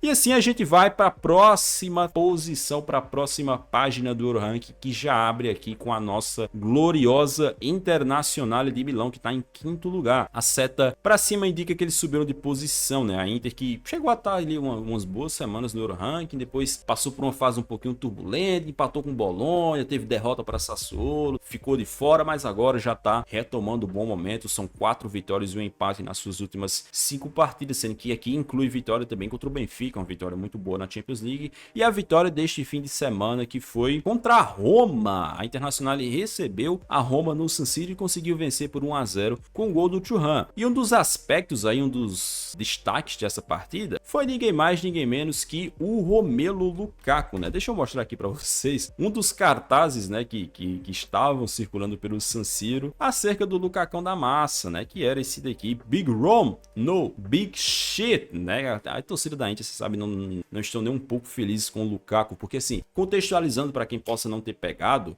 E assim a gente vai para a próxima posição, para a próxima página do Euroranking, que já abre aqui com a nossa gloriosa Internazionale de Milão, que está em quinto lugar. A seta para cima indica que eles subiram de posição, né? A Inter que chegou a estar ali umas boas semanas no Euroranking, depois passou por uma fase um pouquinho turbulenta, empatou com o Bolonha, teve derrota para Sassuolo, ficou de fora, mas agora já está retomando um bom momento. São 4 vitórias e um empate nas suas últimas 5 partidas, sendo que aqui inclui vitória também contra o Benfica, uma vitória muito boa na Champions League, e a vitória deste fim de semana que foi contra a Roma. A Internazionale recebeu a Roma no San Siro e conseguiu vencer por 1-0 com o gol do Thuram. E um dos aspectos aí, um dos destaques dessa partida foi ninguém mais, ninguém menos que o Romelu Lukaku, né? Deixa eu mostrar aqui para vocês um dos cartazes, né, que estavam circulando pelo San Siro acerca do Lucacão da massa, né, que era esse daqui: Big Rom no Big Shit, né? A torcida da Inter, você sabe, não estão nem um pouco felizes com o Lukaku, porque assim, contextualizando para quem possa não ter pegado,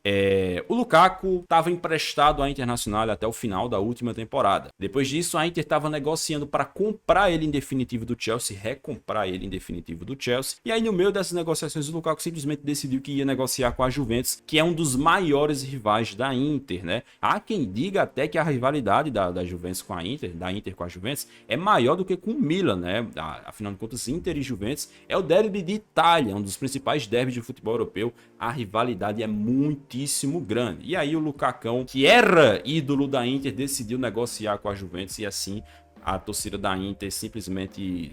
o Lukaku estava emprestado à Internazionale até o final da última temporada. Depois disso, a Inter estava negociando para comprar ele em definitivo do Chelsea, recomprar ele em definitivo do Chelsea, e aí no meio dessas negociações o Lukaku simplesmente decidiu que ia negociar com a Juventus, que é um dos maiores rivais da Inter, né? Há quem diga até que a rivalidade da Juventus com a Inter, da Inter com a Juventus, é maior do que com o Milan, né? Afinal de contas, Inter e Juventus é o derby de Itália, um dos principais derbys de futebol europeu. A rivalidade é muitíssimo grande. E aí o Lucacão, que era ídolo da Inter, decidiu negociar com a Juventus, e assim a torcida da Inter simplesmente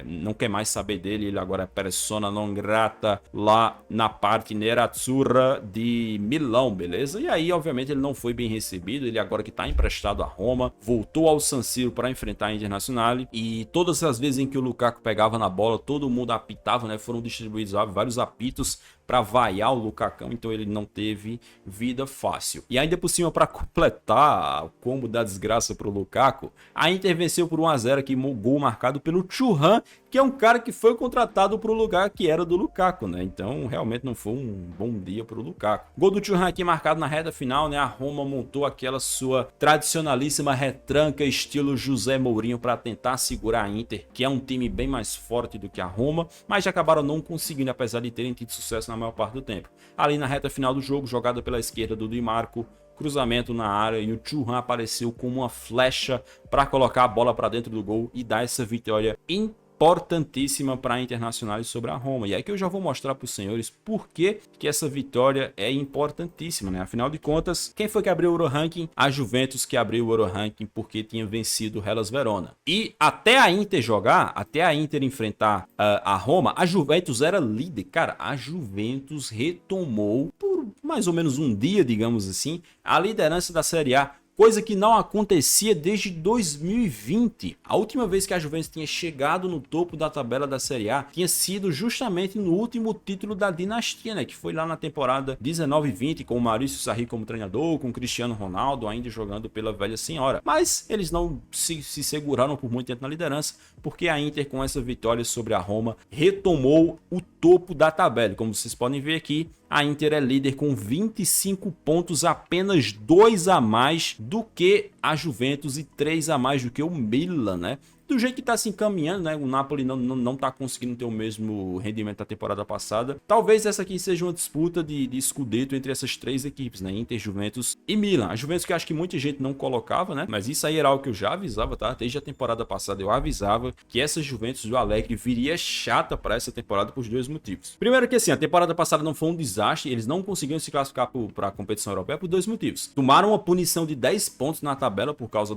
não quer mais saber dele. Ele agora é persona non grata lá na parte nerazzurra de Milão, beleza? E aí, obviamente, ele não foi bem recebido. Ele agora que está emprestado a Roma, voltou ao San Siro para enfrentar a Internazionale, e todas as vezes em que o Lukaku pegava na bola, todo mundo apitava, né? Foram distribuídos vários apitos para vaiar o Lucacão, então ele não teve vida fácil. E ainda por cima, para completar o combo da desgraça para o Lukaku, a Inter venceu por 1-0 aqui, gol marcado pelo Thuram, que é um cara que foi contratado para o lugar que era do Lukaku, né? Então realmente não foi um bom dia para o Lukaku. Gol do Thuram aqui marcado na reta final, né? A Roma montou aquela sua tradicionalíssima retranca estilo José Mourinho para tentar segurar a Inter, que é um time bem mais forte do que a Roma, mas já acabaram não conseguindo, apesar de terem tido sucesso na maior parte do tempo. Ali na reta final do jogo, jogada pela esquerda do Di Marco, cruzamento na área, e o Thuram apareceu como uma flecha para colocar a bola para dentro do gol e dar essa vitória importantíssima para a Internazionale sobre a Roma. E aí que eu já vou mostrar para os senhores por que essa vitória é importantíssima, né? Afinal de contas, quem foi que abriu o Euroranking? A Juventus, que abriu o Euroranking porque tinha vencido o Hellas Verona. E até a Inter jogar, até a Inter enfrentar a Roma, a Juventus era líder. Cara, a Juventus retomou por mais ou menos um dia, digamos assim, a liderança da Série A, coisa que não acontecia desde 2020. A última vez que a Juventus tinha chegado no topo da tabela da Série A tinha sido justamente no último título da dinastia, né? Que foi lá na temporada 19-20, com o Maurício Sarri como treinador, com o Cristiano Ronaldo ainda jogando pela velha senhora. Mas eles não se seguraram por muito tempo na liderança, porque a Inter, com essa vitória sobre a Roma, retomou o topo da tabela. Como vocês podem ver aqui, a Inter é líder com 25 pontos, apenas 2 a mais do que a Juventus e 3 a mais do que o Milan, né? Do jeito que está se encaminhando, né? O Napoli não está conseguindo ter o mesmo rendimento da temporada passada. Talvez essa aqui seja uma disputa de Scudetto entre essas 3 equipes, né? Inter, Juventus e Milan. A Juventus, que acho que muita gente não colocava, né? Mas isso aí era algo que eu já avisava, tá? Desde a temporada passada eu avisava que essa Juventus do Allegri viria chata para essa temporada por 2 motivos. Primeiro que assim, a temporada passada não foi um desastre, eles não conseguiram se classificar para a competição europeia por 2 motivos. Tomaram uma punição de 10 pontos na tabela por causa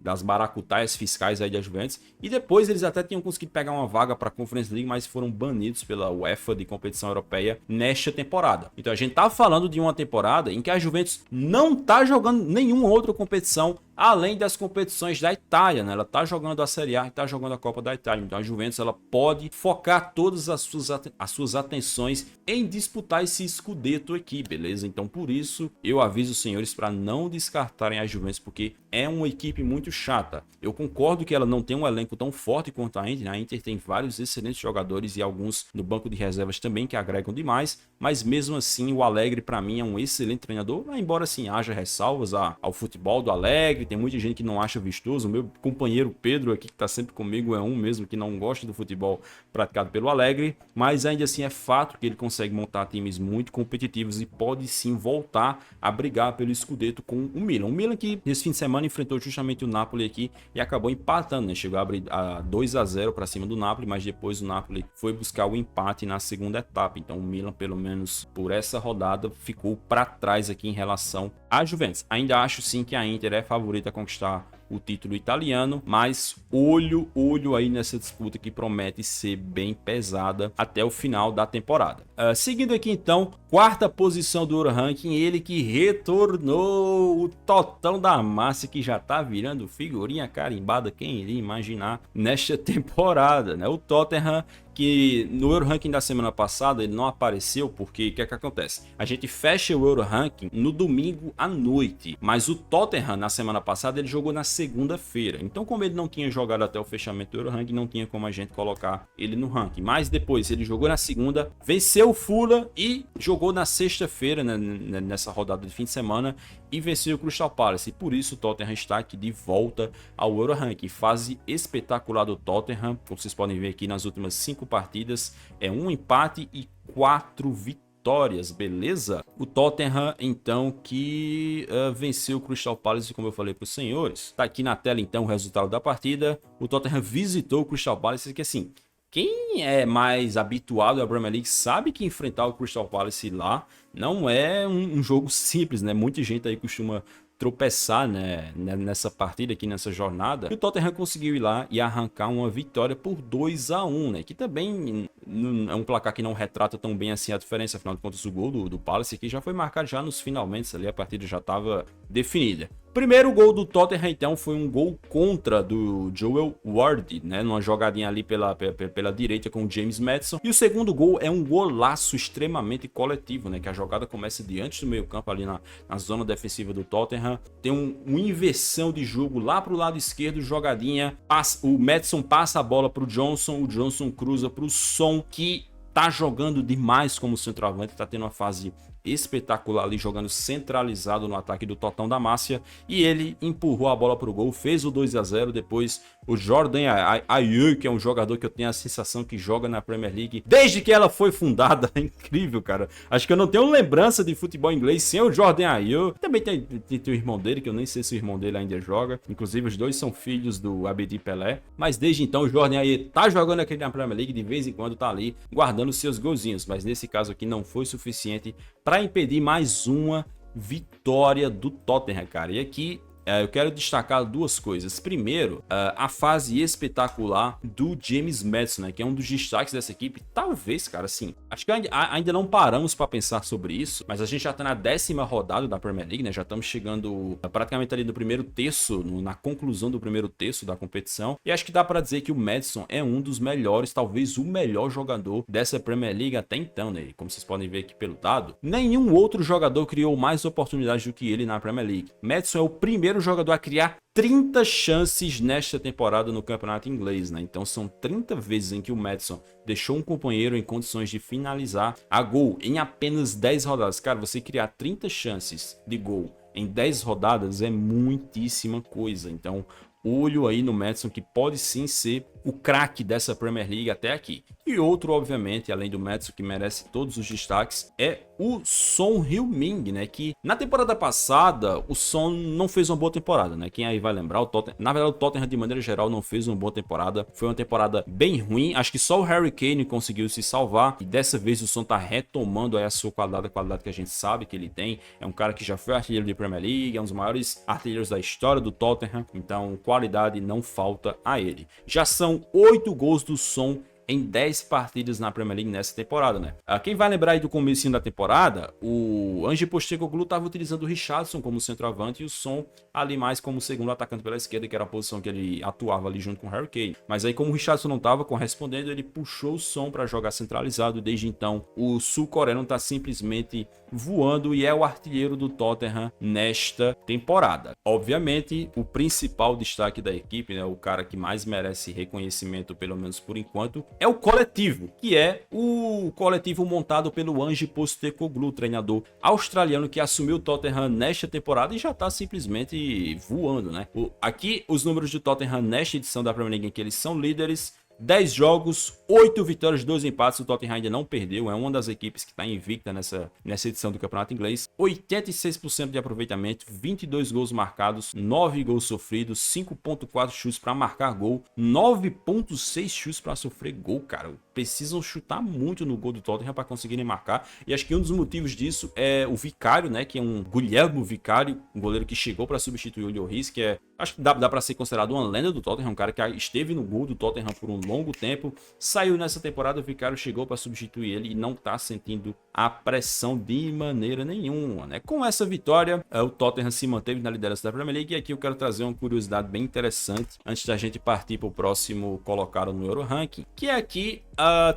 das maracutaias fiscais aí da Juventus. E depois eles até tinham conseguido pegar uma vaga para a Conference League, mas foram banidos pela UEFA de competição europeia nesta temporada. Então a gente tá falando de uma temporada em que a Juventus não tá jogando nenhuma outra competição além das competições da Itália, né? Ela tá jogando a Série A e tá jogando a Copa da Itália. Então a Juventus, ela pode focar todas as suas atenções em disputar esse Scudetto aqui, beleza? Então por isso eu aviso os senhores para não descartarem a Juventus, porque é uma equipe muito chata. Eu concordo que ela não tem um elenco tão forte quanto a Inter, né? A Inter tem vários excelentes jogadores e alguns no banco de reservas também que agregam demais, mas mesmo assim o Allegri para mim é um excelente treinador, embora assim haja ressalvas ao futebol do Allegri, tem muita gente que não acha vistoso. O meu companheiro Pedro aqui que tá sempre comigo é um mesmo que não gosta do futebol praticado pelo Allegri, mas ainda assim é fato que ele consegue montar times muito competitivos e pode sim voltar a brigar pelo Scudetto com o Milan. O Milan que nesse fim de semana enfrentou justamente o Napoli aqui e acabou empatando, né? Chegou a abrir a 2-0 para cima do Napoli, mas depois o Napoli foi buscar o empate na segunda etapa. Então o Milan, pelo menos por essa rodada, ficou para trás aqui em relação à Juventus. Ainda acho sim que a Inter é favorita a conquistar o título italiano, mas olho aí nessa disputa que promete ser bem pesada até o final da temporada. Seguindo aqui então, quarta posição do Euroranking, ele que retornou, o Totão da Massa, que já tá virando figurinha carimbada, quem iria imaginar, nesta temporada, né? O Tottenham, que no Euroranking da semana passada ele não apareceu porque o que é que acontece? A gente fecha o Euroranking no domingo à noite, mas o Tottenham na semana passada ele jogou na segunda-feira. Então, como ele não tinha jogado até o fechamento do Euroranking, não tinha como a gente colocar ele no ranking. Mas depois ele jogou na segunda, venceu o Fulham e jogou na sexta-feira, né, nessa rodada de fim de semana, e venceu o Crystal Palace. E por isso o Tottenham está aqui de volta ao Euroranking. Fase espetacular do Tottenham, como vocês podem ver aqui nas últimas 5 partidas, é um empate e 4 vitórias, beleza? O Tottenham, então, que venceu o Crystal Palace, como eu falei para os senhores. Tá aqui na tela, então, o resultado da partida. O Tottenham visitou o Crystal Palace, que assim, quem é mais habituado à Premier League sabe que enfrentar o Crystal Palace lá não é um jogo simples, né? Muita gente aí costuma tropeçar, né, nessa partida aqui, nessa jornada. E o Tottenham conseguiu ir lá e arrancar uma vitória por 2-1, né? Que também é um placar que não retrata tão bem assim a diferença. Afinal de contas, o gol do Palace aqui já foi marcado já nos finalmente, ali a partida já estava definida. Primeiro gol do Tottenham, então, foi um gol contra do Joel Ward, né? Numa jogadinha ali pela direita com o James Maddison. E o segundo gol é um golaço extremamente coletivo, né? Que a jogada começa diante do meio campo, ali na zona defensiva do Tottenham. Tem uma inversão de jogo lá pro lado esquerdo, jogadinha. O Maddison passa a bola pro Johnson, o Johnson cruza pro Son, que tá jogando demais como centroavante, tá tendo uma fase espetacular ali, jogando centralizado no ataque do Totão da Massa, e ele empurrou a bola pro gol, fez o 2-0. Depois o Jordan Ayew, que é um jogador que eu tenho a sensação que joga na Premier League desde que ela foi fundada, é incrível, cara. Acho que eu não tenho lembrança de futebol inglês sem o Jordan Ayew. Também tem o irmão dele, que eu nem sei se o irmão dele ainda joga, inclusive os dois são filhos do Abedi Pelé, mas desde então o Jordan Ayew tá jogando aqui na Premier League, de vez em quando tá ali guardando seus golzinhos, mas nesse caso aqui não foi suficiente para impedir mais uma vitória do Tottenham, cara. E aqui eu quero destacar duas coisas. Primeiro, a fase espetacular do James Maddison, né, que é um dos destaques dessa equipe. Talvez, cara, assim, acho que ainda não paramos para pensar sobre isso, mas a gente já tá na 10ª rodada da Premier League, né? Já estamos chegando praticamente ali no primeiro terço, na conclusão do primeiro terço da competição. E acho que dá para dizer que o Maddison é um dos melhores, talvez o melhor jogador dessa Premier League até então, né? E como vocês podem ver aqui pelo dado, nenhum outro jogador criou mais oportunidades do que ele na Premier League. Maddison é o primeiro jogador a criar 30 chances nesta temporada no campeonato inglês, né? Então são 30 vezes em que o Maddison deixou um companheiro em condições de finalizar a gol em apenas 10 rodadas. Cara, você criar 30 chances de gol em 10 rodadas é muitíssima coisa. Então, olho aí no Maddison, que pode sim ser o craque dessa Premier League até aqui. E outro, obviamente, além do Maddison, que merece todos os destaques, é o Son Heung-min, né? Que na temporada passada o Son não fez uma boa temporada, né? Quem aí vai lembrar, o Tottenham, na verdade o Tottenham de maneira geral não fez uma boa temporada. Foi uma temporada bem ruim. Acho que só o Harry Kane conseguiu se salvar. E dessa vez o Son tá retomando aí a sua qualidade, a qualidade que a gente sabe que ele tem. É um cara que já foi artilheiro de Premier League, é um dos maiores artilheiros da história do Tottenham. Então qualidade não falta a ele. Já são 8 gols do Son em 10 partidas na Premier League nessa temporada, né? Quem vai lembrar aí do comecinho da temporada, o Ange Postecoglou estava utilizando o Richarlison como centroavante e o Son ali mais como segundo atacante pela esquerda, que era a posição que ele atuava ali junto com o Harry Kane. Mas aí como o Richarlison não estava correspondendo, ele puxou o Son para jogar centralizado e desde então o sul-coreano está simplesmente voando e é o artilheiro do Tottenham nesta temporada. Obviamente, o principal destaque da equipe, né, o cara que mais merece reconhecimento, pelo menos por enquanto, é o coletivo, que é o coletivo montado pelo Ange Postecoglou, treinador australiano que assumiu o Tottenham nesta temporada e já está simplesmente voando, né? Aqui, os números do Tottenham nesta edição da Premier League, em que eles são líderes: 10 jogos, 8 vitórias, 2 empates. O Tottenham ainda não perdeu, é uma das equipes que está invicta nessa edição do Campeonato Inglês. 86% de aproveitamento, 22 gols marcados, 9 gols sofridos, 5.4 chutes para marcar gol, 9.6 chutes para sofrer gol, cara. Precisam chutar muito no gol do Tottenham para conseguirem marcar. E acho que um dos motivos disso é o Vicário, né, que é um Guilherme Vicário, um goleiro que chegou para substituir o Lloris, que é, acho que dá para ser considerado uma lenda do Tottenham, um cara que esteve no gol do Tottenham por um longo tempo, saiu nessa temporada, o Vicário chegou para substituir ele e não está sentindo a pressão de maneira nenhuma, né? Com essa vitória, o Tottenham se manteve na liderança da Premier League e aqui eu quero trazer uma curiosidade bem interessante antes da gente partir para o próximo colocado no Euro Ranking, que é aqui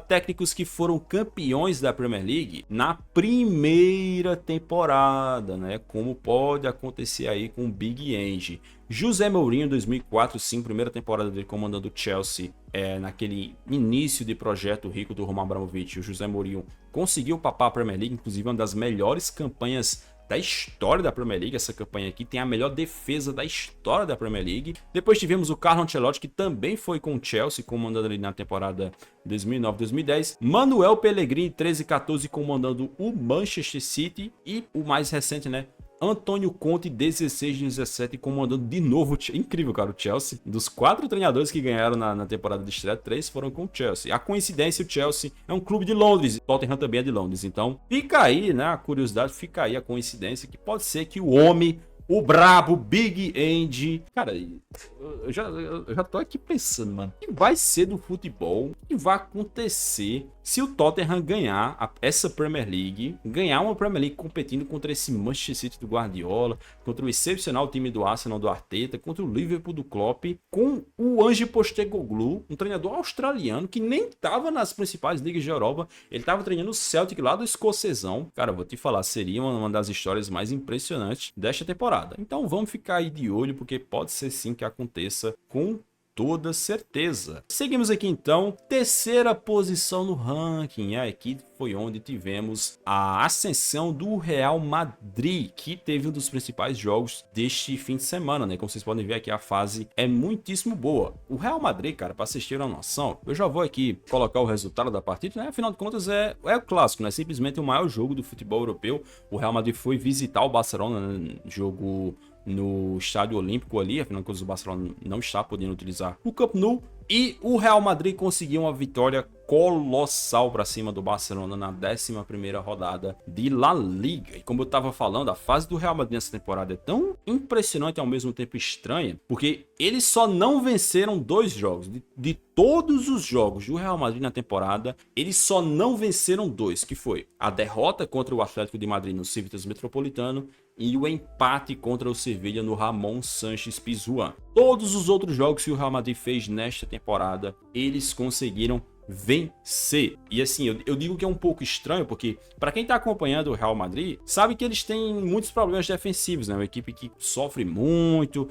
técnicos que foram campeões da Premier League na primeira temporada, né? Como pode acontecer aí com o Big Ange. José Mourinho, 2004-2005, primeira temporada dele comandando o Chelsea, naquele início de projeto rico do Roman Abramovich. O José Mourinho conseguiu papar a Premier League, inclusive uma das melhores campanhas da história da Premier League. Essa campanha aqui tem a melhor defesa da história da Premier League. Depois tivemos o Carlo Ancelotti, que também foi com o Chelsea, comandando ali na temporada 2009-2010. Manuel Pellegrini, 13-14, comandando o Manchester City. E o mais recente, né, Antônio Conte, 16-17, comandando de novo. Incrível, cara, o Chelsea. Dos 4 treinadores que ganharam na temporada de estreia, 3 foram com o Chelsea. A coincidência, o Chelsea é um clube de Londres, Tottenham também é de Londres. Então, fica aí, né, a curiosidade, fica aí a coincidência, que pode ser que o homem, o brabo Big Ange, cara, eu já tô aqui pensando, mano, o que vai ser do futebol, o que vai acontecer se o Tottenham ganhar essa Premier League, ganhar uma Premier League competindo contra esse Manchester City do Guardiola, contra o excepcional time do Arsenal do Arteta, contra o Liverpool do Klopp, com o Ange Postecoglou, um treinador australiano que nem tava nas principais ligas de Europa, ele tava treinando o Celtic lá do escocesão. Cara, eu vou te falar, seria uma das histórias mais impressionantes desta temporada. Então vamos ficar aí de olho, porque pode ser sim que aconteça com toda certeza. Seguimos aqui então, terceira posição no ranking. Aqui foi onde tivemos a ascensão do Real Madrid, que teve um dos principais jogos deste fim de semana, né? Como vocês podem ver aqui, a fase é muitíssimo boa. O Real Madrid, cara, para assistir uma noção, eu já vou aqui colocar o resultado da partida, né? Afinal de contas é o clássico, né? Simplesmente o maior jogo do futebol europeu. O Real Madrid foi visitar o Barcelona, né? Jogo no Estádio Olímpico ali, afinal de contas o Barcelona não está podendo utilizar o Camp Nou, e o Real Madrid conseguiu uma vitória colossal para cima do Barcelona na 11ª rodada de La Liga. E como eu estava falando, a fase do Real Madrid nessa temporada é tão impressionante e ao mesmo tempo estranha, porque eles só não venceram 2 jogos. De todos os jogos do Real Madrid na temporada, eles só não venceram 2, que foi a derrota contra o Atlético de Madrid no Civitas Metropolitano e o empate contra o Sevilla no Ramon Sánchez Pizjuán. Todos os outros jogos que o Real Madrid fez nesta temporada, eles conseguiram vencer. E assim, eu digo que é um pouco estranho, porque para quem tá acompanhando o Real Madrid, sabe que eles têm muitos problemas defensivos, né? Uma equipe que sofre muito,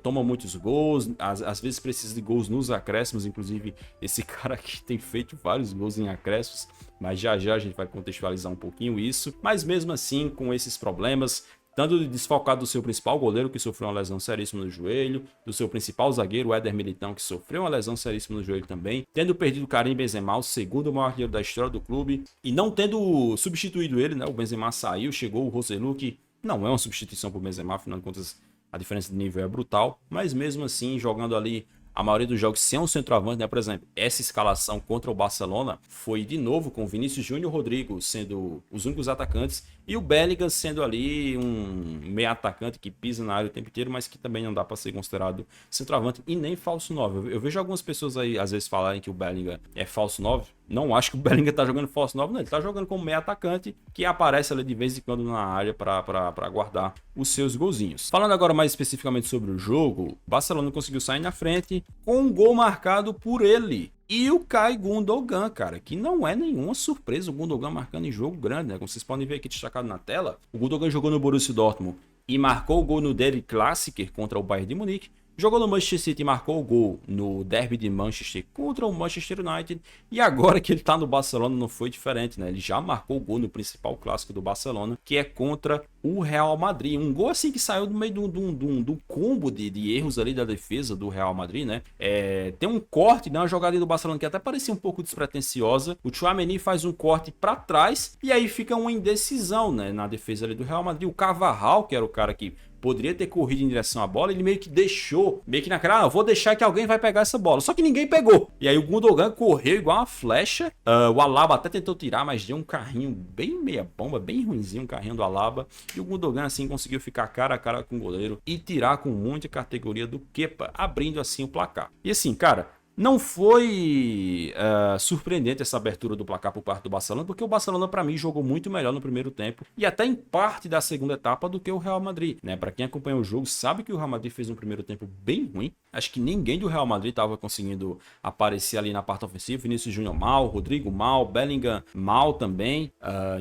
toma muitos gols, às vezes precisa de gols nos acréscimos, inclusive esse cara aqui tem feito vários gols em acréscimos, mas já a gente vai contextualizar um pouquinho isso. Mas mesmo assim, com esses problemas, tanto de desfalcado do seu principal goleiro, que sofreu uma lesão seríssima no joelho, do seu principal zagueiro, o Éder Militão, que sofreu uma lesão seríssima no joelho também, tendo perdido o Karim Benzema, o segundo maior artilheiro da história do clube, e não tendo substituído ele, né? O Benzema saiu, chegou o Roselu, que não é uma substituição para o Benzema, afinal de contas a diferença de nível é brutal, mas mesmo assim, jogando ali a maioria dos jogos sem um centroavante, né? Por exemplo, essa escalação contra o Barcelona foi de novo com Vinícius Júnior e Rodrigo sendo os únicos atacantes E o Bellingham sendo ali um meio atacante que pisa na área o tempo inteiro, mas que também não dá para ser considerado centroavante e nem falso 9. Eu vejo algumas pessoas aí às vezes falarem que o Bellingham é falso 9. Não acho que o Bellingham tá jogando falso 9, não. Ele tá jogando como meio atacante que aparece ali de vez em quando na área para guardar os seus golzinhos. Falando agora mais especificamente sobre o jogo, o Barcelona conseguiu sair na frente com um gol marcado por ele. E o Kai Gundogan, cara, que não é nenhuma surpresa o Gundogan marcando em jogo grande, né? Como vocês podem ver aqui destacado na tela, o Gundogan jogou no Borussia Dortmund e marcou o gol no Derby Classic contra o Bayern de Munique. Jogou no Manchester City e marcou o gol no Derby de Manchester contra o Manchester United. E agora que ele tá no Barcelona não foi diferente, né? Ele já marcou o gol no principal clássico do Barcelona, que é contra o Real Madrid. Um gol assim que saiu do meio do combo de erros ali da defesa do Real Madrid, né? Tem um corte na jogada do Barcelona que até parecia um pouco despretensiosa. O Tchouaméni faz um corte para trás e aí fica uma indecisão, né? Na defesa ali do Real Madrid. O Carvajal, que era o cara que poderia ter corrido em direção à bola, ele meio que deixou, meio que naquela, eu vou deixar que alguém vai pegar essa bola. Só que ninguém pegou. E aí o Gundogan correu igual uma flecha. O Alaba até tentou tirar, mas deu um carrinho bem meia bomba, bem ruinzinho um carrinho do Alaba. E o Gundogan assim conseguiu ficar cara a cara com o goleiro e tirar com muita categoria do Kepa, abrindo assim o placar. E assim, cara, não foi surpreendente essa abertura do placar por parte do Barcelona, porque o Barcelona, para mim, jogou muito melhor no primeiro tempo e até em parte da segunda etapa do que o Real Madrid, né? Para quem acompanha o jogo, sabe que o Real Madrid fez um primeiro tempo bem ruim. Acho que ninguém do Real Madrid estava conseguindo aparecer ali na parte ofensiva. Vinícius Júnior mal, Rodrigo mal, Bellingham mal também.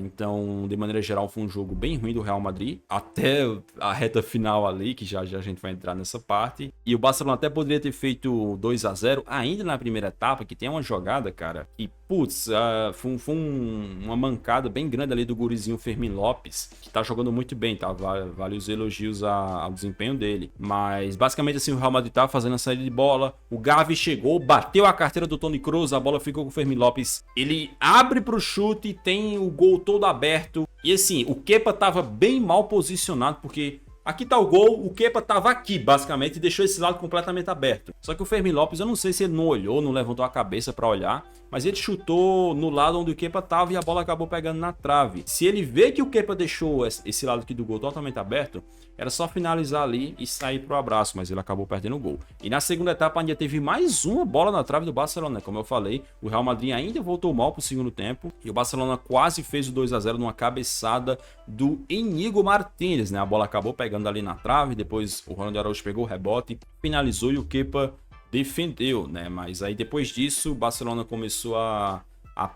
Então, de maneira geral, foi um jogo bem ruim do Real Madrid, até a reta final ali, que já a gente vai entrar nessa parte. E o Barcelona até poderia ter feito 2-0 ainda na primeira etapa, que tem uma jogada, cara, e putz, foi uma mancada bem grande ali do gurizinho Fermin Lopes, que tá jogando muito bem, tá? Vale os elogios ao desempenho dele. Mas basicamente assim, o Real Madrid tá fazendo a saída de bola, o Gavi chegou, bateu a carteira do Toni Kroos, a bola ficou com o Fermin Lopes, ele abre pro chute, tem o gol todo aberto, e assim, o Kepa tava bem mal posicionado, porque aqui tá o gol, o Kepa tava aqui, basicamente, e deixou esse lado completamente aberto. Só que o Fermin Lopes, eu não sei se ele não olhou, não levantou a cabeça para olhar, mas ele chutou no lado onde o Kepa tava e a bola acabou pegando na trave. Se ele vê que o Kepa deixou esse lado aqui do gol totalmente aberto, era só finalizar ali e sair pro abraço, mas ele acabou perdendo o gol. E na segunda etapa ainda teve mais uma bola na trave do Barcelona, como eu falei, o Real Madrid ainda voltou mal pro segundo tempo e o Barcelona quase fez o 2-0 numa cabeçada do Íñigo Martínez, né? A bola acabou pegando ali na trave, depois o Ronald Araújo pegou o rebote, finalizou e o Kepa defendeu, né? Mas aí depois disso o Barcelona começou a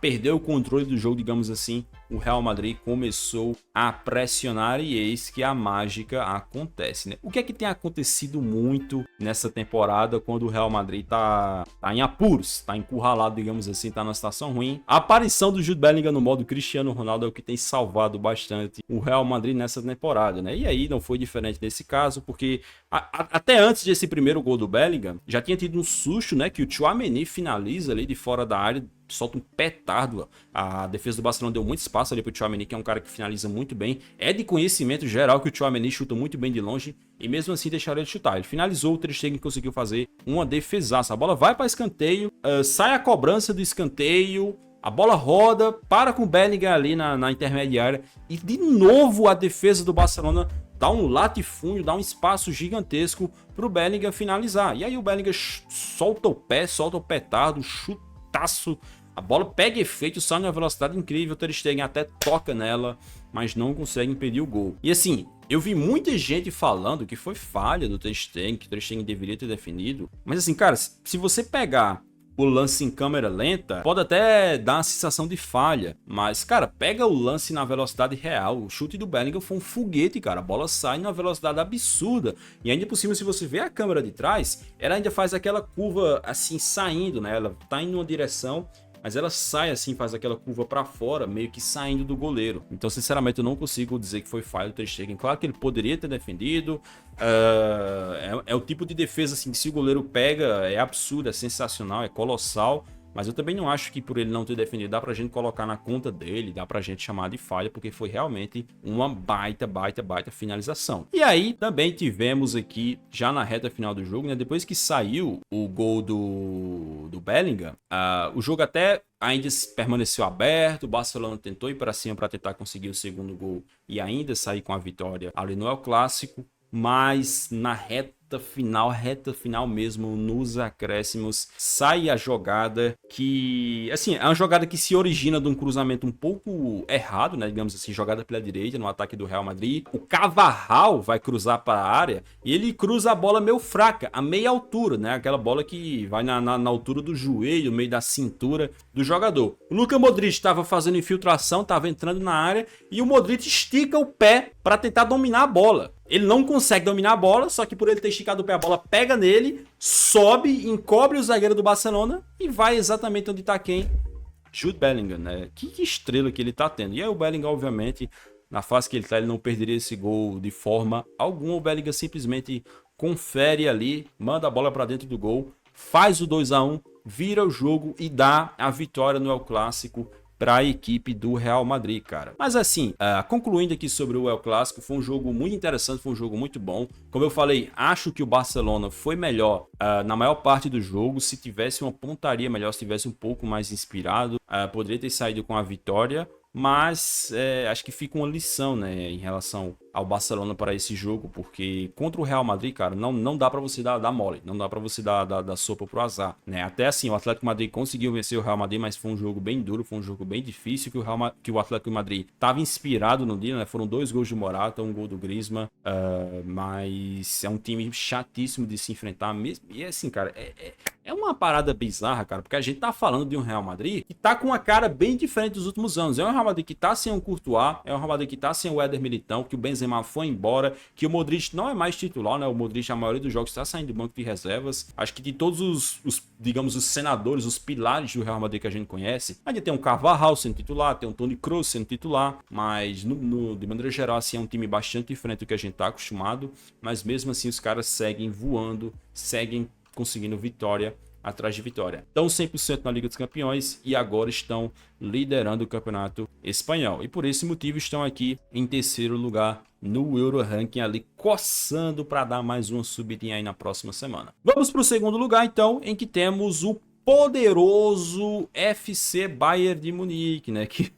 perder o controle do jogo, digamos assim. O Real Madrid começou a pressionar e eis que a mágica acontece, né? O que é que tem acontecido muito nessa temporada quando o Real Madrid tá em apuros, tá encurralado, digamos assim, tá numa situação ruim? A aparição do Jude Bellingham no modo Cristiano Ronaldo é o que tem salvado bastante o Real Madrid nessa temporada, né? E aí não foi diferente nesse caso, porque até antes desse primeiro gol do Bellingham, já tinha tido um susto, né? Que o Tchouaméni finaliza ali de fora da área, solta um petardo. A defesa do Barcelona deu muito espaço ali pro Tchouaméni, que é um cara que finaliza muito bem. É de conhecimento geral que o Tchouaméni chuta muito bem de longe e mesmo assim deixaram ele chutar. Ele finalizou, o Ter Stegen conseguiu fazer uma defesaça. A bola vai para escanteio, sai a cobrança do escanteio, a bola roda, para com o Bellingham ali na intermediária e de novo a defesa do Barcelona dá um latifúndio, dá um espaço gigantesco pro Bellingham finalizar. E aí o Bellingham solta o pé, solta o petardo, chutaço. A bola pega efeito, sai numa velocidade incrível, o Ter Stegen até toca nela, mas não consegue impedir o gol. E assim, eu vi muita gente falando que foi falha do Ter Stegen, que o Ter Stegen deveria ter definido. Mas assim, cara, se você pegar o lance em câmera lenta, pode até dar uma sensação de falha, mas, cara, pega o lance na velocidade real. O chute do Bellingham foi um foguete, cara. A bola sai numa velocidade absurda. E ainda por cima, se você vê a câmera de trás, ela ainda faz aquela curva assim, saindo, né? Ela tá em uma direção, mas ela sai assim, faz aquela curva para fora, meio que saindo do goleiro. Então, sinceramente, eu não consigo dizer que foi falha do Ter Stegen. Claro que ele poderia ter defendido. É o tipo de defesa assim que se o goleiro pega, é absurdo, é sensacional, é colossal. mas eu também não acho que por ele não ter defendido dá pra gente colocar na conta dele, dá pra gente chamar de falha, porque foi realmente uma baita finalização. E aí também tivemos aqui, já na reta final do jogo, né, depois que saiu o gol do Bellingham, o jogo até ainda permaneceu aberto, o Barcelona tentou ir para cima para tentar conseguir o segundo gol e ainda sair com a vitória ali no El Clássico, mas na reta final mesmo, nos acréscimos, sai a jogada que, assim, é uma jogada que se origina de um cruzamento um pouco errado, né, digamos assim, jogada pela direita no ataque do Real Madrid. O Carvajal vai cruzar para a área e ele cruza a bola meio fraca, a meia altura, né, aquela bola que vai na altura do joelho, meio da cintura do jogador. O Luka Modric estava fazendo infiltração, estava entrando na área e o Modric estica o pé para tentar dominar a bola. Ele não consegue dominar a bola, só que por ele ter esticado o pé, a bola pega nele, sobe, encobre o zagueiro do Barcelona e vai exatamente onde tá quem? Jude Bellingham, né? Que estrela que ele tá tendo. E aí o Bellingham, obviamente, na fase que ele tá, ele não perderia esse gol de forma alguma. O Bellingham simplesmente confere ali, manda a bola para dentro do gol, faz o 2-1, vira o jogo e dá a vitória no El Clássico para a equipe do Real Madrid, cara. Mas assim, concluindo aqui sobre o El Clássico, foi um jogo muito interessante, foi um jogo muito bom. Como eu falei, acho que o Barcelona foi melhor na maior parte do jogo. Se tivesse uma pontaria melhor, se tivesse um pouco mais inspirado, poderia ter saído com a vitória. Mas acho que fica uma lição, né, em relação ao Barcelona para esse jogo, porque contra o Real Madrid, cara, não dá para você dar mole, não dá para você dar sopa pro azar, né? Até assim, o Atlético Madrid conseguiu vencer o Real Madrid, mas foi um jogo bem duro, foi um jogo bem difícil, que o Atlético Madrid estava inspirado no dia, né? Foram 2 gols de Morata, um gol do Griezmann, mas é um time chatíssimo de se enfrentar mesmo. E assim, cara, é uma parada bizarra, cara, porque a gente tá falando de um Real Madrid que tá com uma cara bem diferente dos últimos anos. É um Real Madrid que tá sem o Courtois, é um Real Madrid que tá sem o Éder Militão, que o Benzema foi embora, que o Modric não é mais titular, né? O Modric, a maioria dos jogos, está saindo do banco de reservas. Acho que de todos digamos, os senadores, os pilares do Real Madrid que a gente conhece, ainda tem um Carvajal sendo titular, tem um Toni Kroos sendo titular, mas de maneira geral, assim, é um time bastante diferente do que a gente tá acostumado, mas mesmo assim os caras seguem voando, seguem conseguindo vitória atrás de vitória. Estão 100% na Liga dos Campeões e agora estão liderando o Campeonato Espanhol. E por esse motivo estão aqui em terceiro lugar no Euro Ranking, ali coçando para dar mais uma subidinha aí na próxima semana. Vamos para o segundo lugar então, em que temos o poderoso FC Bayern de Munique, né? Que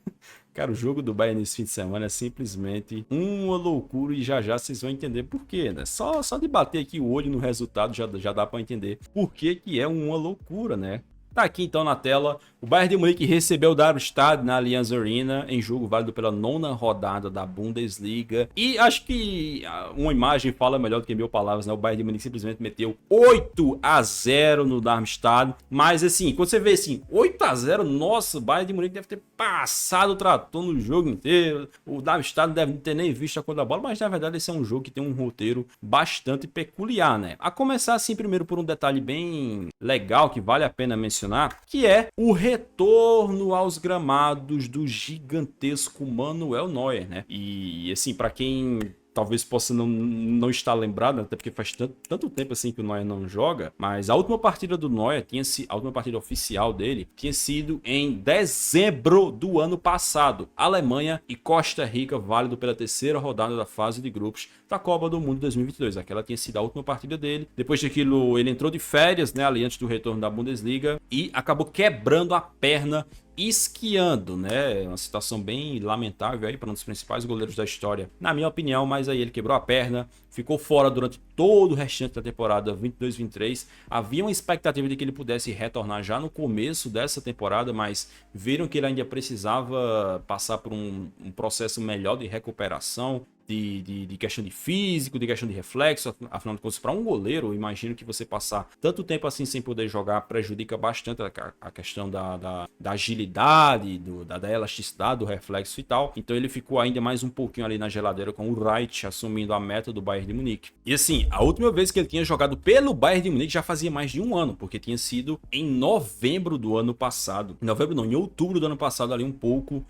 cara, o jogo do Bayern nesse fim de semana é simplesmente uma loucura e já vocês vão entender por quê, né? Só de bater aqui o olho no resultado já dá para entender por que é uma loucura, né? Tá aqui então na tela, o Bayern de Munique recebeu o Darmstadt na Allianz Arena em jogo válido pela 9ª rodada da Bundesliga. E acho que uma imagem fala melhor do que 1000 palavras, né? O Bayern de Munique simplesmente meteu 8-0 no Darmstadt. Mas assim, quando você vê assim, 8-0, nossa, o Bayern de Munique deve ter passado o trator no jogo inteiro. O Darmstadt não deve ter nem visto a cor da bola, mas na verdade esse é um jogo que tem um roteiro bastante peculiar, né? A começar assim primeiro por um detalhe bem legal que vale a pena mencionar, que é o retorno aos gramados do gigantesco Manuel Neuer, né? E assim, para quem talvez possa não estar lembrado, até porque faz tanto tempo assim que o Neuer não joga, mas a última partida do Neuer, a última partida oficial dele, tinha sido em dezembro do ano passado. Alemanha e Costa Rica, válido pela terceira rodada da fase de grupos da Copa do Mundo 2022. Aquela tinha sido a última partida dele. Depois daquilo, ele entrou de férias, né, ali antes do retorno da Bundesliga, e acabou quebrando a perna esquiando, né? Uma situação bem lamentável aí para um dos principais goleiros da história, na minha opinião, mas aí ele quebrou a perna, ficou fora durante todo o restante da temporada 22-23. Havia uma expectativa de que ele pudesse retornar já no começo dessa temporada, mas viram que ele ainda precisava passar por um processo melhor de recuperação, de questão de físico, de questão de reflexo. Afinal de contas, para um goleiro, eu imagino que você passar tanto tempo assim sem poder jogar prejudica bastante a questão da agilidade, da elasticidade, do reflexo e tal. Então ele ficou ainda mais um pouquinho ali na geladeira com o Wright assumindo a meta do Bayern de Munique. E assim, a última vez que ele tinha jogado pelo Bayern de Munique já fazia mais de um ano, porque tinha sido em novembro do ano passado. Em novembro não, em outubro do ano passado, ali um pouco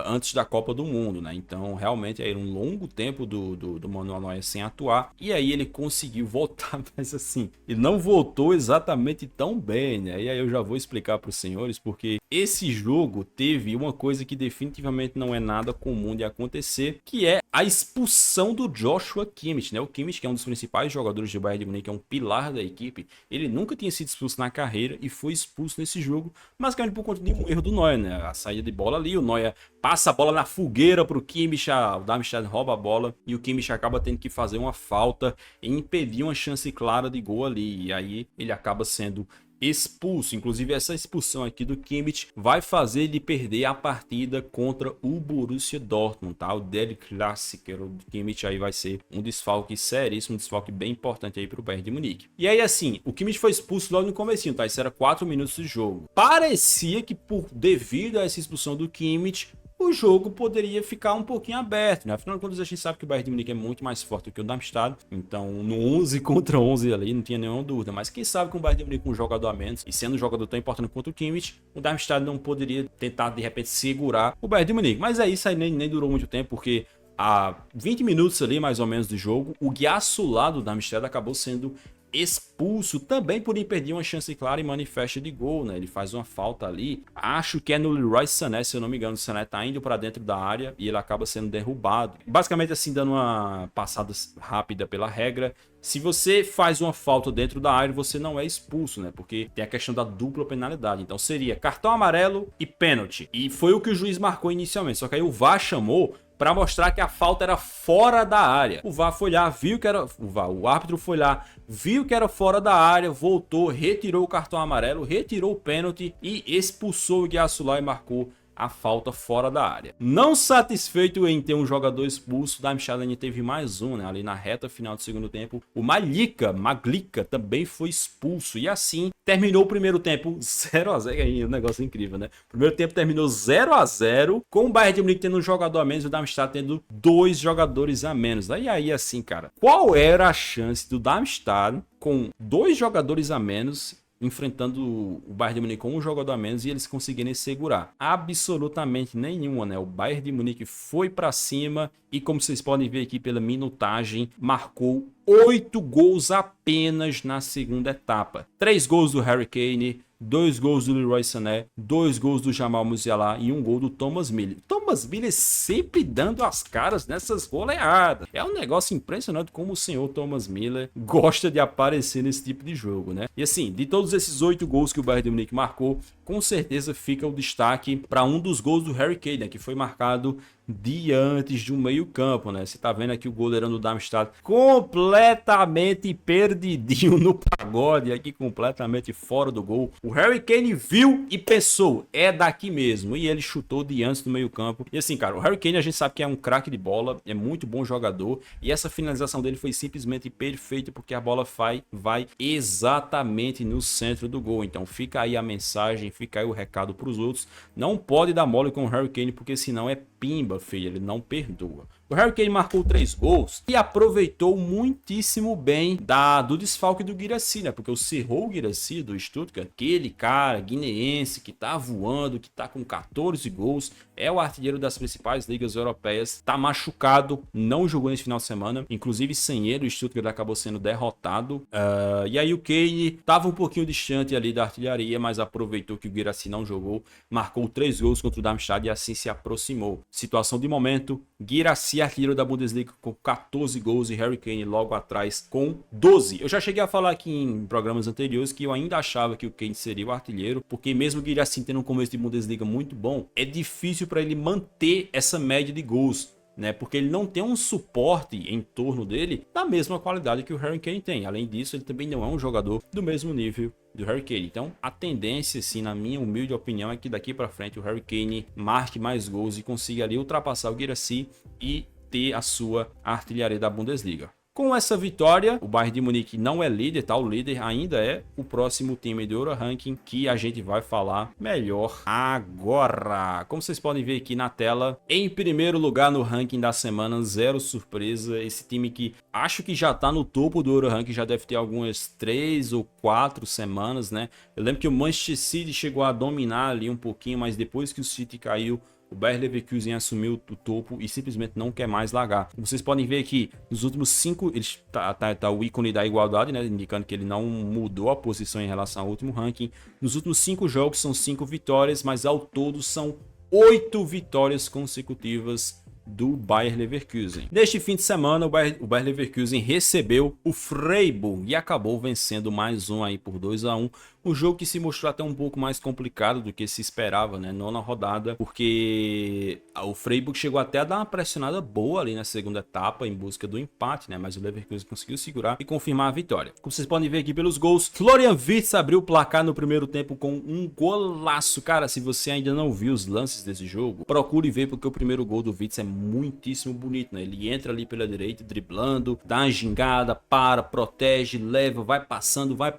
antes da Copa do Mundo, né? Então, realmente, era um longo tempo do Manuel Neuer sem atuar. E aí ele conseguiu voltar, mas assim, ele não voltou exatamente tão bem, né? E aí eu já vou explicar para os senhores, porque esse jogo teve uma coisa que definitivamente não é nada comum de acontecer, que é a expulsão do Joshua Kimmich, né? O Kimmich, que é um dos principais jogadores do Bayern de Munique, é um pilar da equipe, ele nunca tinha sido expulso na carreira e foi expulso nesse jogo, basicamente por conta de um erro do Neuer, né? A saída de bola ali, o Neuer passa a bola na fogueira pro Kimmich, o Darmstadt rouba a bola e o Kimmich acaba tendo que fazer uma falta e impedir uma chance clara de gol ali, e aí ele acaba sendo expulso. Inclusive essa expulsão aqui do Kimmich vai fazer ele perder a partida contra o Borussia Dortmund, tá? O Der Klassiker, o Kimmich aí vai ser um desfalque seríssimo, um desfalque bem importante aí pro Bayern de Munique. E aí assim, o Kimmich foi expulso logo no comecinho, tá? Isso era 4 minutos de jogo. Parecia que devido a essa expulsão do Kimmich, o jogo poderia ficar um pouquinho aberto, né? Afinal de contas, a gente sabe que o Bayern de Munique é muito mais forte do que o Darmstadt, então no 11 contra 11 ali, não tinha nenhuma dúvida, mas quem sabe com o Bayern de Munique com um jogador a menos, e sendo um jogador tão importante quanto o Kimmich, o Darmstadt não poderia tentar, de repente, segurar o Bayern de Munique, mas aí isso aí nem durou muito tempo, porque a 20 minutos ali, mais ou menos, do jogo, o Gyasula do Darmstadt acabou sendo expulso também por impedir uma chance clara e manifesta de gol, né? Ele faz uma falta ali, acho que é no Leroy Sané, se eu não me engano. O Sané tá indo para dentro da área e ele acaba sendo derrubado. Basicamente assim, dando uma passada rápida pela regra, se você faz uma falta dentro da área, você não é expulso, né? Porque tem a questão da dupla penalidade. Então seria cartão amarelo e pênalti. E foi o que o juiz marcou inicialmente, só que aí o VAR chamou para mostrar que a falta era fora da área. O VAR foi lá, viu que era... O árbitro foi lá, viu que era fora da área, voltou, retirou o cartão amarelo, retirou o pênalti e expulsou o Gyasula e marcou a falta fora da área. Não satisfeito em ter um jogador expulso, o Darmstadt teve mais um, né? Ali na reta final do segundo tempo, o Maglica também foi expulso. E assim, terminou o primeiro tempo 0-0. É um negócio incrível, né? O primeiro tempo terminou 0-0, com o Bayern de Munique tendo um jogador a menos e o Darmstadt tendo 2 jogadores a menos. E aí, assim, cara, qual era a chance do Darmstadt com 2 jogadores a menos enfrentando o Bayern de Munique com um jogador a menos e eles conseguirem segurar? Absolutamente nenhuma, né? O Bayern de Munique foi para cima e, como vocês podem ver aqui pela minutagem, marcou 8 gols apenas na segunda etapa. 3 gols do Harry Kane, 2 gols do Leroy Sané, 2 gols do Jamal Musiala e 1 gol do Thomas Müller. Thomas Müller sempre dando as caras nessas goleadas. É um negócio impressionante como o senhor Thomas Müller gosta de aparecer nesse tipo de jogo, né? E assim, de todos esses 8 gols que o Bayern de Munique marcou, com certeza fica o destaque para um dos gols do Harry Kane, né, que foi marcado diante do meio-campo, né? Você tá vendo aqui o goleirão do Darmstadt completamente perdidinho no pagode, aqui completamente fora do gol. O Harry Kane viu e pensou, é daqui mesmo, e ele chutou diante do meio-campo. E assim, cara, o Harry Kane a gente sabe que é um craque de bola, é muito bom jogador, e essa finalização dele foi simplesmente perfeita, porque a bola vai exatamente no centro do gol. Então fica aí a mensagem, fica aí o recado para os outros, não pode dar mole com o Harry Kane, porque senão é pimba, filho, ele não perdoa. O Harry Kane marcou 3 gols e aproveitou muitíssimo bem do desfalque do Guirassy, né? Porque o Serhou Guirassy do Stuttgart, aquele cara guineense que tá voando, que tá com 14 gols, é o artilheiro das principais ligas europeias, tá machucado, não jogou nesse final de semana, inclusive sem ele o Stuttgart acabou sendo derrotado. E aí o Kane tava um pouquinho distante ali da artilharia, mas aproveitou que o Guirassy não jogou, marcou 3 gols contra o Darmstadt e assim se aproximou. Situação de momento, Guirassy artilheiro da Bundesliga com 14 gols e Harry Kane logo atrás com 12. Eu já cheguei a falar aqui em programas anteriores que eu ainda achava que o Kane seria o artilheiro, porque mesmo o Guirassy tendo um começo de Bundesliga muito bom, é difícil para ele manter essa média de gols, né? Porque ele não tem um suporte em torno dele da mesma qualidade que o Harry Kane tem. Além disso, ele também não é um jogador do mesmo nível do Harry Kane. Então, a tendência, assim, na minha humilde opinião, é que daqui para frente o Harry Kane marque mais gols e consiga ali ultrapassar o Guirassy e ter a sua artilharia da Bundesliga. Com essa vitória, o Bayern de Munique não é líder, tá? O líder ainda é o próximo time do Euroranking, que a gente vai falar melhor agora. Como vocês podem ver aqui na tela, em primeiro lugar no ranking da semana, zero surpresa. Esse time que acho que já tá no topo do Eurorank, já deve ter algumas 3 ou 4 semanas, né? Eu lembro que o Manchester City chegou a dominar ali um pouquinho, mas depois que o City caiu, o Bayer Leverkusen assumiu o topo e simplesmente não quer mais largar. Vocês podem ver aqui, nos últimos 5, tá o ícone da igualdade, né, indicando que ele não mudou a posição em relação ao último ranking. Nos últimos 5 jogos são 5 vitórias, mas ao todo são 8 vitórias consecutivas do Bayer Leverkusen. Neste fim de semana, o Bayer Leverkusen recebeu o Freiburg e acabou vencendo mais um aí por 2-1. Um jogo que se mostrou até um pouco mais complicado do que se esperava, né? Nona rodada, porque o Freiburg chegou até a dar uma pressionada boa ali na segunda etapa em busca do empate, né? Mas o Leverkusen conseguiu segurar e confirmar a vitória. Como vocês podem ver aqui pelos gols, Florian Wirtz abriu o placar no primeiro tempo com um golaço. Cara, se você ainda não viu os lances desse jogo, procure ver, porque o primeiro gol do Wirtz é muitíssimo bonito, né? Ele entra ali pela direita, driblando, dá uma gingada, protege, leva, vai passando, vai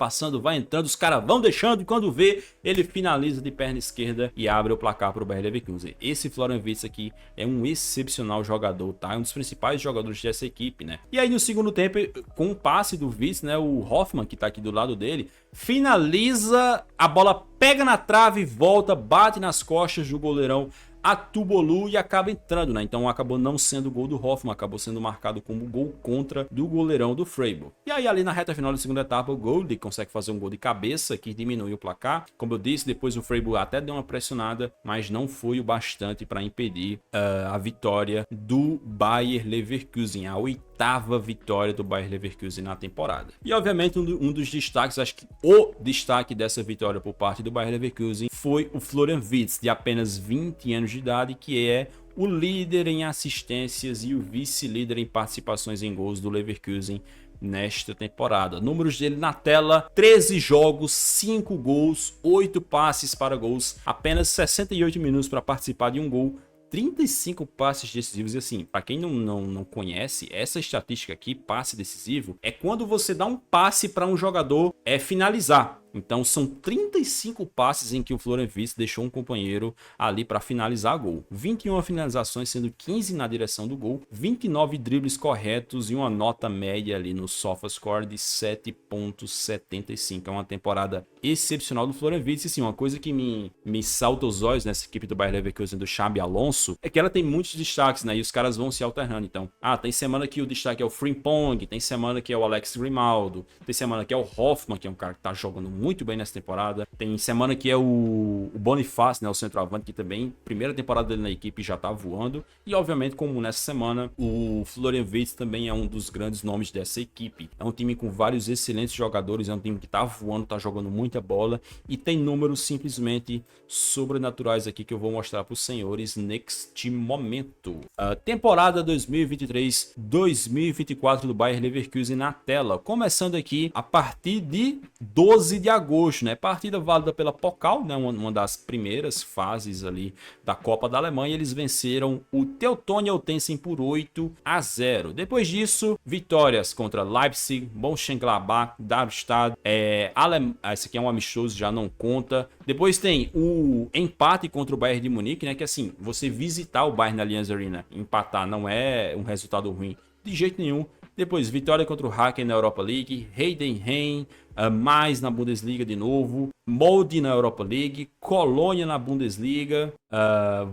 entrando, os caras vão deixando, e quando vê, ele finaliza de perna esquerda e abre o placar para o Bayer Leverkusen. Esse Florian Wirtz aqui é um excepcional jogador, tá? É um dos principais jogadores dessa equipe, né? E aí no segundo tempo, com o passe do Wirtz, né, o Hoffmann, que tá aqui do lado dele, finaliza, a bola pega na trave, volta, bate nas costas do goleirão Atubolu e acaba entrando, né? Então acabou não sendo gol do Hoffmann, acabou sendo marcado como gol contra do goleirão do Freiburg. E aí ali na reta final da segunda etapa, o Gold consegue fazer um gol de cabeça que diminui o placar. Como eu disse, depois o Freiburg até deu uma pressionada, mas não foi o bastante para impedir a vitória do Bayer Leverkusen, a oitava vitória do Bayer Leverkusen na temporada. E obviamente um dos destaques, acho que o destaque dessa vitória por parte do Bayer Leverkusen foi o Florian Wirtz, de apenas 20 anos de idade, que é o líder em assistências e o vice-líder em participações em gols do Leverkusen nesta temporada. Números dele na tela: 13 jogos, 5 gols, 8 passes para gols, apenas 68 minutos para participar de um gol, 35 passes decisivos. E assim, para quem não conhece, essa estatística aqui, passe decisivo, é quando você dá um passe para um jogador finalizar. Então são 35 passes em que o Florian Wirtz deixou um companheiro ali para finalizar gol. 21 finalizações, sendo 15 na direção do gol, 29 dribles corretos e uma nota média ali no SofaScore de 7.75. É uma temporada excepcional do Florian Wirtz. E sim, uma coisa que me salta os olhos nessa equipe do Bayer Leverkusen do Xabi Alonso é que ela tem muitos destaques, né? E os caras vão se alternando. Então, tem semana que o destaque é o Frimpong, tem semana que é o Alex Grimaldo, tem semana que é o Hoffmann, que é um cara que tá jogando muito bem nessa temporada. Tem semana que é o Bonifácio, né, o centroavante, que também, primeira temporada dele na equipe, já tá voando. E obviamente, como nessa semana, o Florian Wirtz também é um dos grandes nomes dessa equipe. É um time com vários excelentes jogadores, é um time que tá voando, tá jogando muita bola e tem números simplesmente sobrenaturais aqui que eu vou mostrar para os senhores neste momento. Temporada 2023-2024 do Bayer Leverkusen na tela, começando aqui a partir de 12 de agosto, né? Partida válida pela Pokal, né? Uma das primeiras fases ali da Copa da Alemanha. Eles venceram o Teutonia Utensen por 8-0. Depois disso, vitórias contra Leipzig, Mönchengladbach, Darmstadt, esse aqui é um amistoso, já não conta. Depois tem o empate contra o Bayern de Munique, né? Que assim, você visitar o Bayern na Allianz Arena, empatar não é um resultado ruim de jeito nenhum. Depois, vitória contra o Hacken na Europa League, Heidenheim, mais na Bundesliga de novo, Molde na Europa League, Colônia na Bundesliga,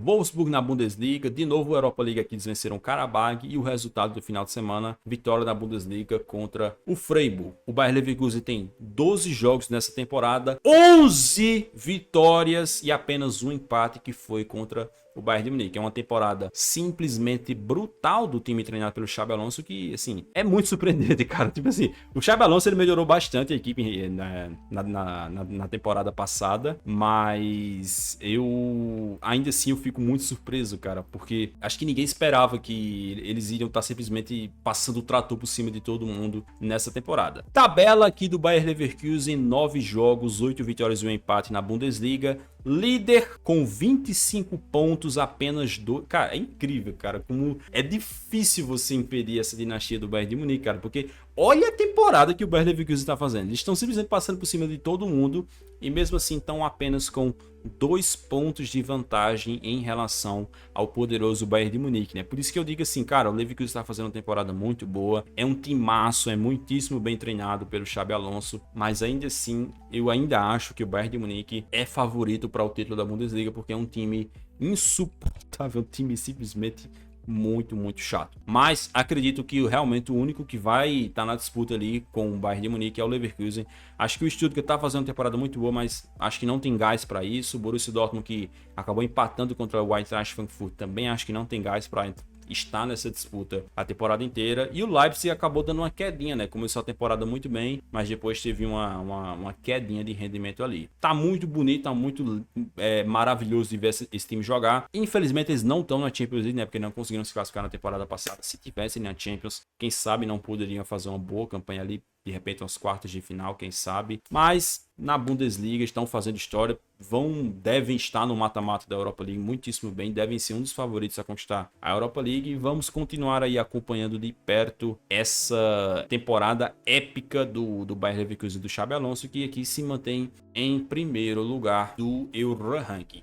Wolfsburg na Bundesliga, de novo a Europa League aqui eles venceram Karabag e o resultado do final de semana, vitória na Bundesliga contra o Freiburg. O Bayer Leverkusen tem 12 jogos nessa temporada, 11 vitórias e apenas um empate que foi contra o Bayern de Munique. É uma temporada simplesmente brutal do time treinado pelo Xabi Alonso, que assim, é muito surpreendente, cara. Tipo assim, o Xabi Alonso ele melhorou bastante a equipe na temporada passada, mas ainda assim eu fico muito surpreso, cara, porque acho que ninguém esperava que eles iriam estar simplesmente passando o trator por cima de todo mundo nessa temporada. Tabela aqui do Bayer Leverkusen: 9 jogos, 8 vitórias e um empate na Bundesliga. Líder com 25 pontos, apenas 2. Cara, é incrível, cara, como é difícil você impedir essa dinastia do Bayern de Munique, cara, porque olha a temporada que o Bayer Leverkusen está fazendo. Eles estão simplesmente passando por cima de todo mundo e mesmo assim estão apenas com 2 pontos de vantagem em relação ao poderoso Bayern de Munique, né? Por isso que eu digo assim, cara, o Leverkusen está fazendo uma temporada muito boa, é um timaço, é muitíssimo bem treinado pelo Xabi Alonso, mas ainda assim, eu ainda acho que o Bayern de Munique é favorito para o título da Bundesliga, porque é um time insuportável, um time simplesmente muito chato. Mas acredito que realmente o único que vai estar na disputa ali com o Bayern de Munique é o Leverkusen. Acho que o Stuttgart está fazendo uma temporada muito boa, mas acho que não tem gás para isso. O Borussia Dortmund, que acabou empatando contra o Eintracht Frankfurt, também acho que não tem gás para está nessa disputa a temporada inteira. E o Leipzig acabou dando uma quedinha, né? Começou a temporada muito bem, mas depois teve uma quedinha de rendimento ali. Tá muito bonito, tá muito maravilhoso de ver esse time jogar. Infelizmente eles não estão na Champions League, né? Porque não conseguiram se classificar na temporada passada. Se tivessem na Champions, quem sabe não poderiam fazer uma boa campanha ali. De repente, umas quartas de final, quem sabe. Mas na Bundesliga estão fazendo história. Devem estar no mata-mata da Europa League muitíssimo bem. Devem ser um dos favoritos a conquistar a Europa League. E vamos continuar aí acompanhando de perto essa temporada épica do Bayer Leverkusen e do Xabi Alonso, que aqui se mantém em primeiro lugar do Euro Ranking.